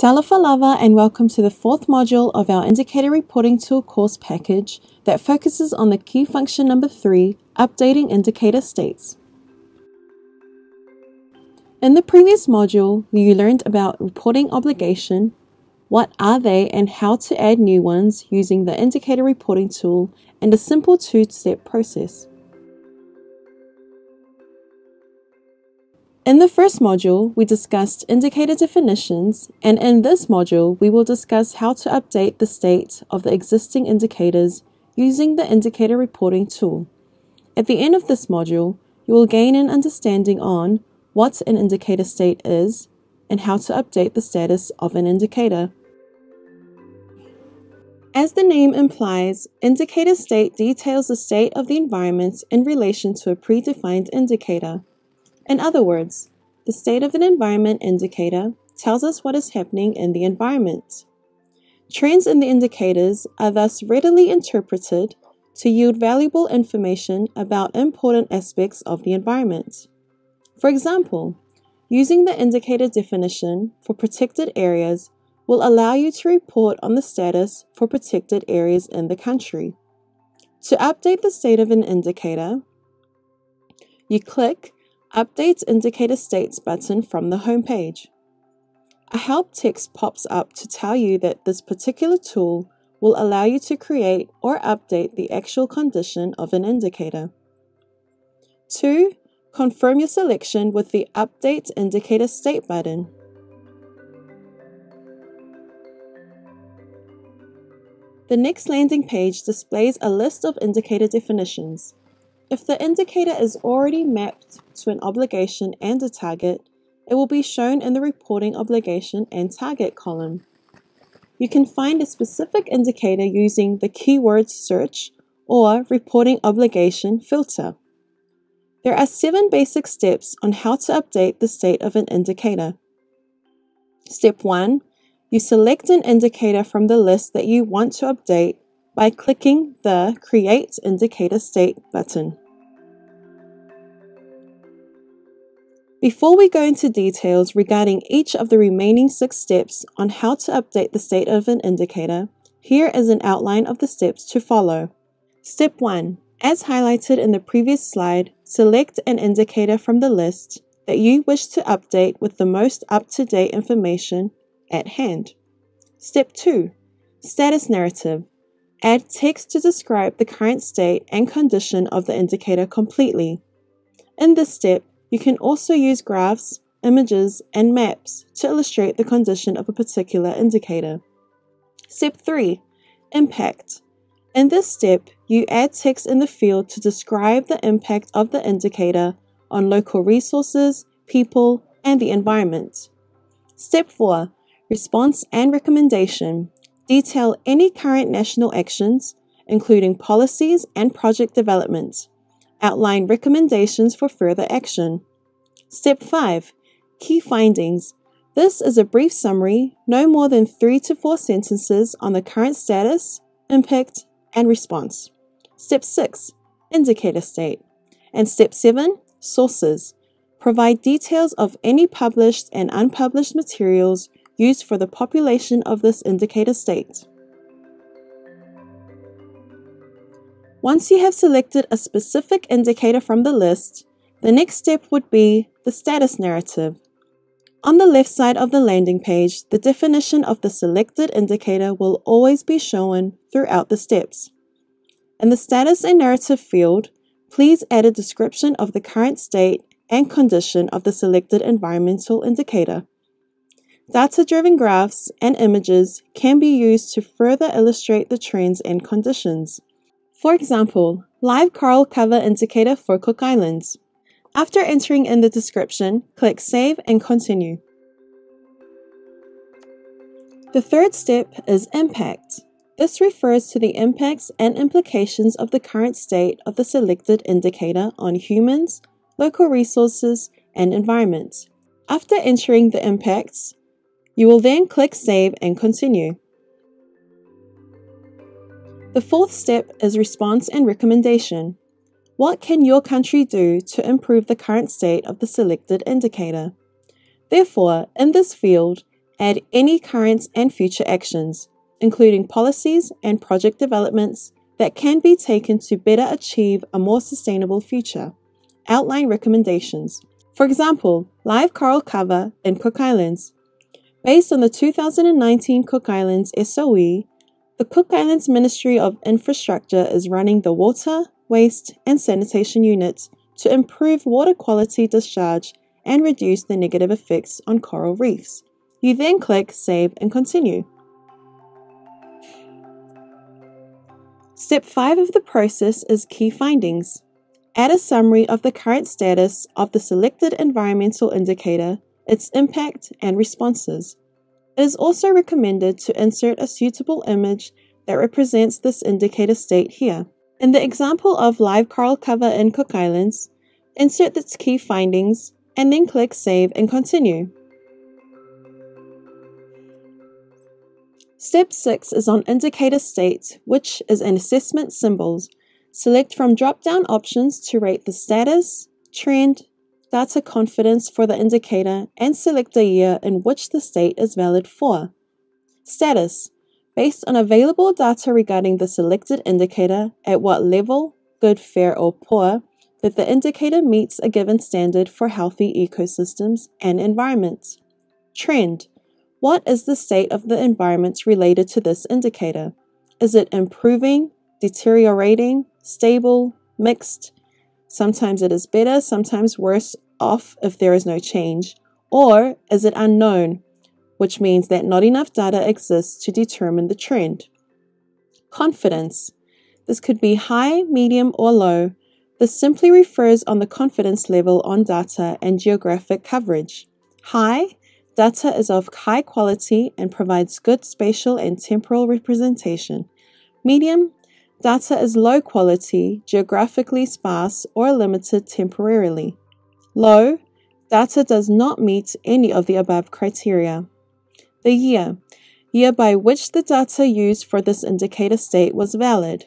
Salafalava and welcome to the fourth module of our Indicator Reporting Tool course package that focuses on the key function number 3, updating indicator states. In the previous module, you learned about reporting obligation, what are they and how to add new ones using the Indicator Reporting Tool and a simple two-step process. In the first module, we discussed indicator definitions, and in this module, we will discuss how to update the state of the existing indicators using the Indicator Reporting Tool. At the end of this module, you will gain an understanding on what an indicator state is and how to update the status of an indicator. As the name implies, indicator state details the state of the environment in relation to a predefined indicator. In other words, the state of an environment indicator tells us what is happening in the environment. Trends in the indicators are thus readily interpreted to yield valuable information about important aspects of the environment. For example, using the indicator definition for protected areas will allow you to report on the status for protected areas in the country. To update the state of an indicator, you click Update Indicator States button from the home page. A help text pops up to tell you that this particular tool will allow you to create or update the actual condition of an indicator. 2. Confirm your selection with the Update Indicator State button. The next landing page displays a list of indicator definitions. If the indicator is already mapped to an obligation and a target, it will be shown in the Reporting Obligation and Target column. You can find a specific indicator using the keyword search or Reporting Obligation filter. There are 7 basic steps on how to update the state of an indicator. Step 1. You select an indicator from the list that you want to update by clicking the Create Indicator State button. Before we go into details regarding each of the remaining 6 steps on how to update the state of an indicator, here is an outline of the steps to follow. Step 1. As highlighted in the previous slide, select an indicator from the list that you wish to update with the most up-to-date information at hand. Step 2. Status narrative. Add text to describe the current state and condition of the indicator completely. In this step, you can also use graphs, images, and maps to illustrate the condition of a particular indicator. Step 3. Impact. In this step, you add text in the field to describe the impact of the indicator on local resources, people, and the environment. Step 4. Response and recommendation. Detail any current national actions, including policies and project development. Outline recommendations for further action. Step 5. Key findings. This is a brief summary, no more than 3 to 4 sentences on the current status, impact, and response. Step 6. Indicator state. And Step 7. Sources. Provide details of any published and unpublished materials used for the population of this indicator state. Once you have selected a specific indicator from the list, the next step would be the status narrative. On the left side of the landing page, the definition of the selected indicator will always be shown throughout the steps. In the status and narrative field, please add a description of the current state and condition of the selected environmental indicator. Data-driven graphs and images can be used to further illustrate the trends and conditions. For example, live coral cover indicator for Cook Islands. After entering in the description, click Save and Continue. The third step is Impact. This refers to the impacts and implications of the current state of the selected indicator on humans, local resources, and environment. After entering the impacts, you will then click Save and Continue. The fourth step is Response and Recommendation. What can your country do to improve the current state of the selected indicator? Therefore, in this field, Add any current and future actions, including policies and project developments that can be taken to better achieve a more sustainable future. Outline recommendations. For example, live coral cover in Cook Islands. Based on the 2019 Cook Islands SOE, the Cook Islands Ministry of Infrastructure is running the Water, Waste and Sanitation Unit to improve water quality discharge and reduce the negative effects on coral reefs. You then click Save and Continue. Step 5 of the process is Key Findings. Add a summary of the current status of the selected environmental indicator, its impact and responses. It is also recommended to insert a suitable image that represents this indicator state here. In the example of live coral cover in Cook Islands, insert its key findings and then click Save and Continue. Step 6 is on indicator state, which is an assessment symbols. Select from drop-down options to rate the status, trend, data confidence for the indicator, and select a year in which the state is valid for. Status. Based on available data regarding the selected indicator, at what level, good, fair, or poor, that the indicator meets a given standard for healthy ecosystems and environments. Trend. What is the state of the environment related to this indicator? Is it improving, deteriorating, stable, mixed? Sometimes it is better, sometimes worse off if there is no change. Or is it unknown, which means that not enough data exists to determine the trend? Confidence. This could be high, medium, or low. This simply refers on the confidence level on data and geographic coverage. High. Data is of high quality and provides good spatial and temporal representation. Medium. Data is low quality, geographically sparse, or limited temporarily. Low. Data does not meet any of the above criteria. The year by which the data used for this indicator state was valid.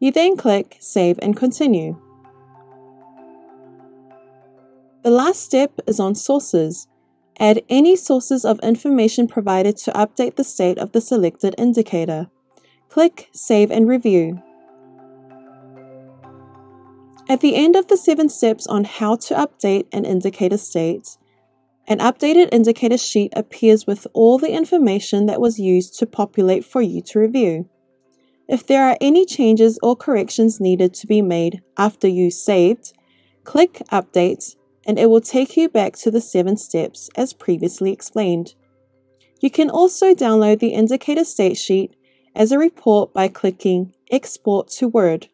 You then click Save and Continue. The last step is on sources. Add any sources of information provided to update the state of the selected indicator. Click Save and Review. At the end of the 7 steps on how to update an indicator state, an updated indicator sheet appears with all the information that was used to populate for you to review. If there are any changes or corrections needed to be made after you saved, click Update and it will take you back to the 7 steps as previously explained. You can also download the indicator state sheet as a report by clicking Export to Word.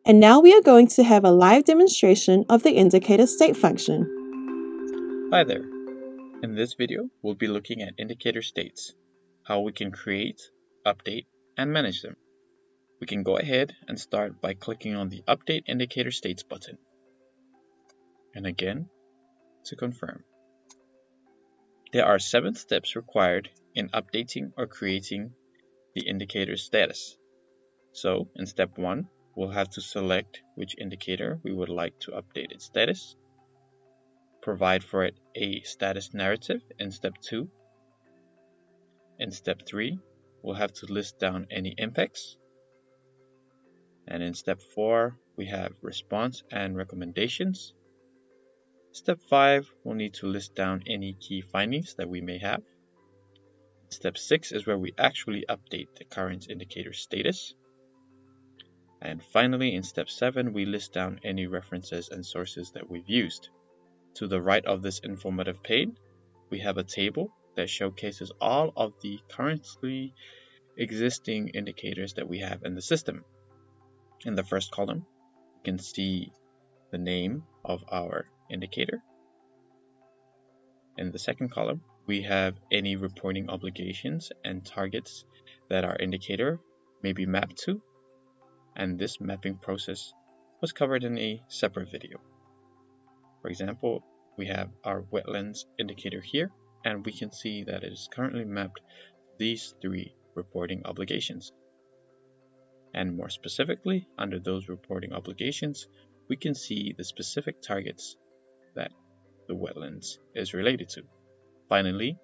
And now we are going to have a live demonstration of the indicator state function. Hi there. In this video, we'll be looking at indicator states, how we can create, update, and manage them. We can go ahead and start by clicking on the Update Indicator States button. And again, to confirm. There are 7 steps required in updating or creating the indicator status. So, in step 1, we'll have to select which indicator we would like to update its status, provide for it a status narrative in step 2. In step 3, we'll have to list down any impacts. And in step 4, we have response and recommendations. Step 5, we'll need to list down any key findings that we may have. Step 6 is where we actually update the current indicator status. And finally, in step 7, we list down any references and sources that we've used. To the right of this informative pane, we have a table that showcases all of the currently existing indicators that we have in the system. In the first column, you can see the name of our indicator. In the second column, we have any reporting obligations and targets that our indicator may be mapped to, and this mapping process was covered in a separate video. For example, we have our wetlands indicator here, and we can see that it is currently mapped to these 3 reporting obligations. And more specifically, under those reporting obligations, we can see the specific targets that the wetlands is related to. Finally,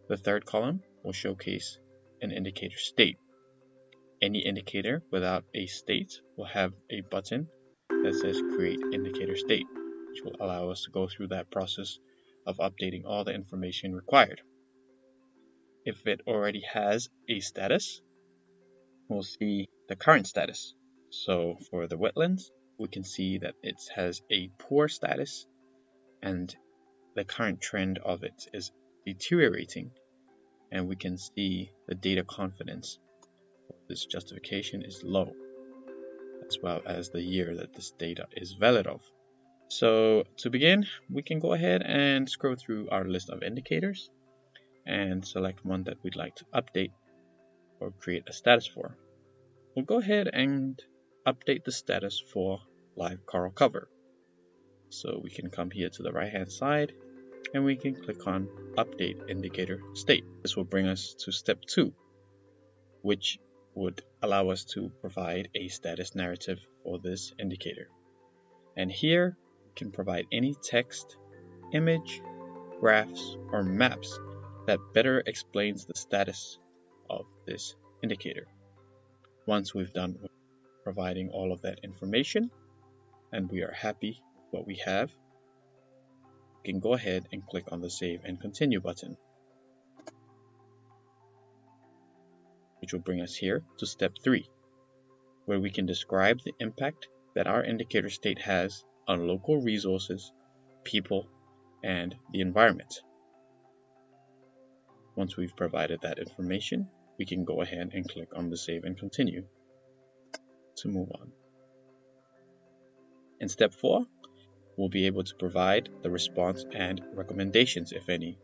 The third column will showcase an indicator state. Any indicator without a state will have a button that says Create Indicator State, which will allow us to go through that process of updating all the information required. If it already has a status, we'll see the current status. So for the wetlands, we can see that it has a poor status and the current trend of it is deteriorating, and we can see the data confidence for this justification is low, as well as the year that this data is valid of. So to begin, we can go ahead and scroll through our list of indicators and select one that we'd like to update or create a status for. We'll go ahead and update the status for live coral cover. So we can come here to the right hand side and we can click on Update Indicator State. This will bring us to step 2, which would allow us to provide a status narrative for this indicator. And here we can provide any text, image, graphs, or maps that better explains the status of this indicator. Once we've done with providing all of that information and we are happy with what we have, we can go ahead and click on the Save and Continue button, which will bring us here to step 3, where we can describe the impact that our indicator state has on local resources, people, and the environment. Once we've provided that information, we can go ahead and click on the Save and Continue to move on. In step 4, we'll be able to provide the response and recommendations, if any.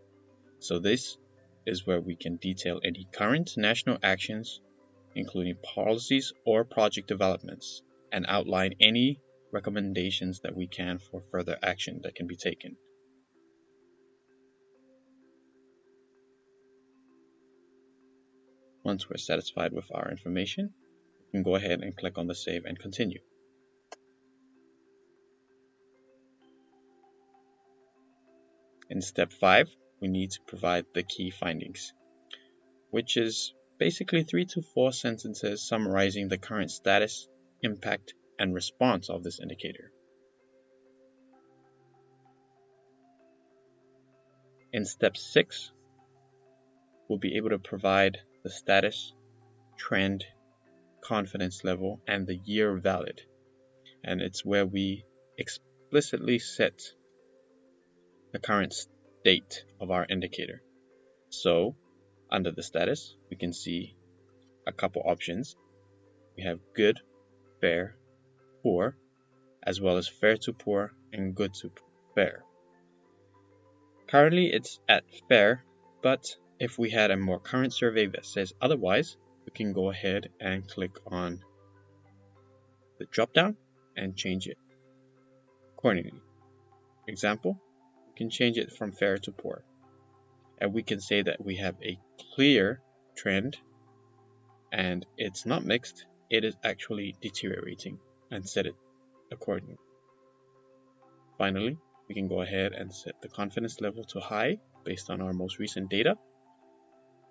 So this is where we can detail any current national actions, including policies or project developments, and outline any recommendations that we can for further action that can be taken. Once we're satisfied with our information, we can go ahead and click on the Save and Continue. In step 5, we need to provide the key findings, which is basically 3 to 4 sentences summarizing the current status, impact, and response of this indicator. In step 6, we'll be able to provide the status, trend, confidence level, and the year valid. And it's where we explicitly set the current state of our indicator. So under the status, we can see a couple options. We have good, fair, poor, as well as fair to poor and good to fair. Currently it's at fair, but if we had a more current survey that says otherwise, we can go ahead and click on the drop down and change it accordingly. Example, we can change it from fair to poor. And we can say that we have a clear trend and it's not mixed, it is actually deteriorating, and set it accordingly. Finally, we can go ahead and set the confidence level to high based on our most recent data,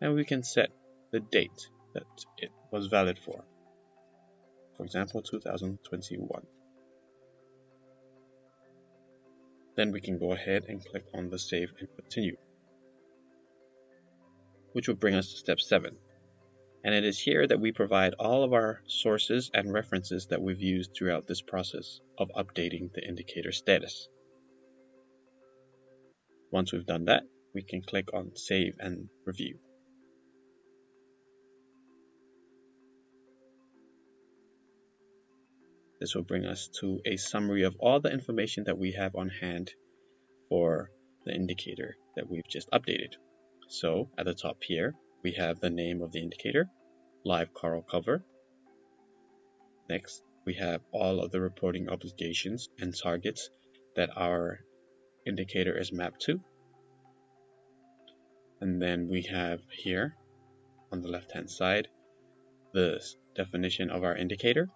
and we can set the date that it was valid for example 2021. Then we can go ahead and click on the Save and Continue, which will bring us to step 7. And it is here that we provide all of our sources and references that we've used throughout this process of updating the indicator status. Once we've done that, we can click on Save and Review. This will bring us to a summary of all the information that we have on hand for the indicator that we've just updated. So at the top here, we have the name of the indicator, live coral cover. Next, we have all of the reporting obligations and targets that our indicator is mapped to. And then we have here on the left hand side the definition of our indicator.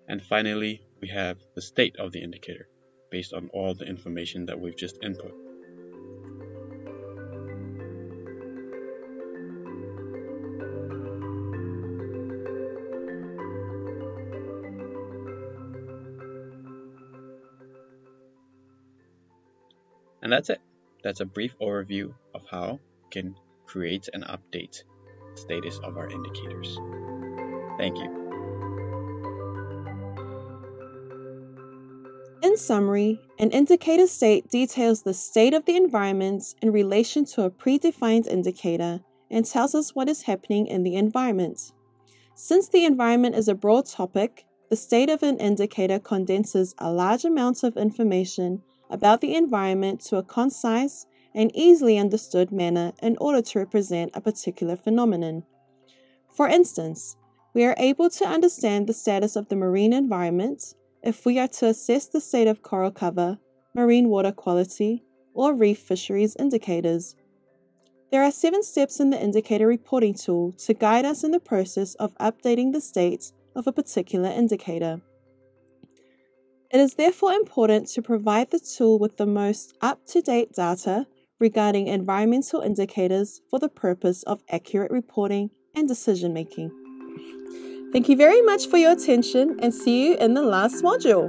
And finally, we have the state of the indicator based on all the information that we've just input. And that's it. That's a brief overview of how we can create and update the status of our indicators. Thank you. In summary, an indicator state details the state of the environment in relation to a predefined indicator and tells us what is happening in the environment. Since the environment is a broad topic, the state of an indicator condenses a large amount of information about the environment to a concise and easily understood manner in order to represent a particular phenomenon. For instance, we are able to understand the status of the marine environment if we are to assess the state of coral cover, marine water quality, or reef fisheries indicators. There are 7 steps in the indicator reporting tool to guide us in the process of updating the state of a particular indicator. It is therefore important to provide the tool with the most up-to-date data regarding environmental indicators for the purpose of accurate reporting and decision-making. Thank you very much for your attention and see you in the last module.